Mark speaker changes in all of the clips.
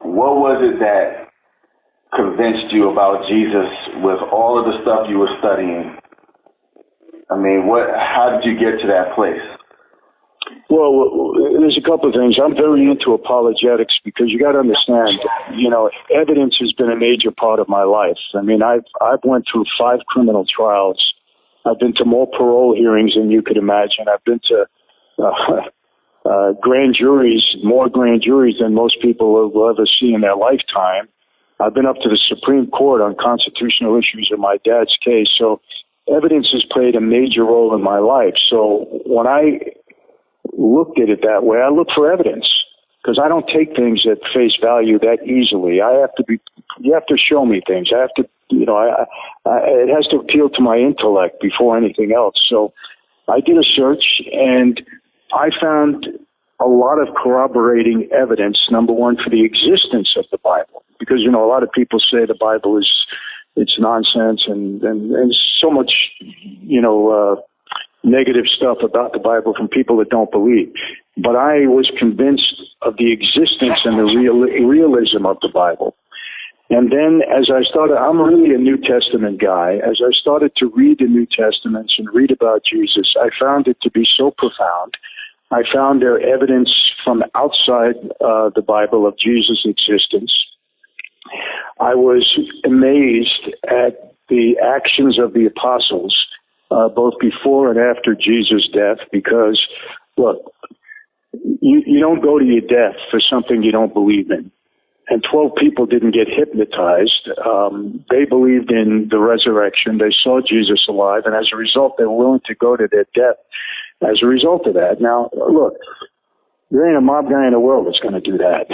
Speaker 1: What was it that convinced you about Jesus with all of the stuff you were studying? I mean, how did you get to that place?
Speaker 2: Well, there's a couple of things. I'm very into apologetics because you got to understand, evidence has been a major part of my life. I mean, I've went through 5 criminal trials. I've been to more parole hearings than you could imagine. I've been to grand juries, more grand juries than most people will ever see in their lifetime. I've been up to the Supreme Court on constitutional issues in my dad's case. So evidence has played a major role in my life. So when I looked at it that way, I look for evidence because I don't take things at face value that easily. You have to show me things. I have to, it has to appeal to my intellect before anything else. So I did a search and I found a lot of corroborating evidence, number one, for the existence of the Bible. Because, a lot of people say the Bible it's nonsense and so much, negative stuff about the Bible from people that don't believe. But I was convinced of the existence and the realism of the Bible. And then as I started, I'm really a New Testament guy. As I started to read the New Testaments and read about Jesus, I found it to be so profound. I found there evidence from outside the Bible of Jesus' existence. I was amazed at the actions of the apostles, both before and after Jesus' death, because, look, you don't go to your death for something you don't believe in. And 12 people didn't get hypnotized. They believed in the resurrection. They saw Jesus alive, and as a result, they were willing to go to their death as a result of that. Now, look, there ain't a mob guy in the world that's going to do that.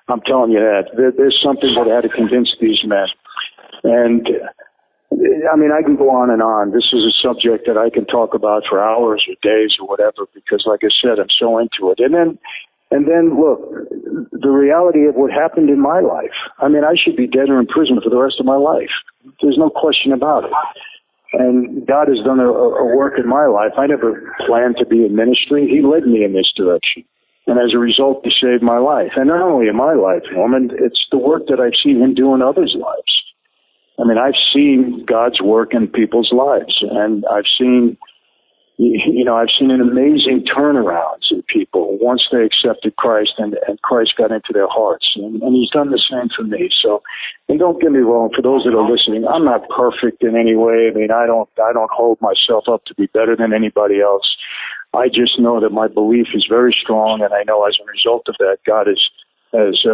Speaker 2: I'm telling you that. There's something that had to convince these men. And I mean, I can go on and on. This is a subject that I can talk about for hours or days or whatever, because like I said, I'm so into it. And then look, the reality of what happened in my life. I mean, I should be dead or in prison for the rest of my life. There's no question about it. And God has done a work in my life. I never planned to be in ministry. He led me in this direction. And as a result, he saved my life. And not only in my life, Norman, it's the work that I've seen him do in others' lives. I mean, I've seen God's work in people's lives, and I've seen an amazing turnarounds in people once they accepted Christ and Christ got into their hearts. And he's done the same for me. So, and don't get me wrong, for those that are listening, I'm not perfect in any way. I mean, I don't hold myself up to be better than anybody else. I just know that my belief is very strong, and I know as a result of that, God has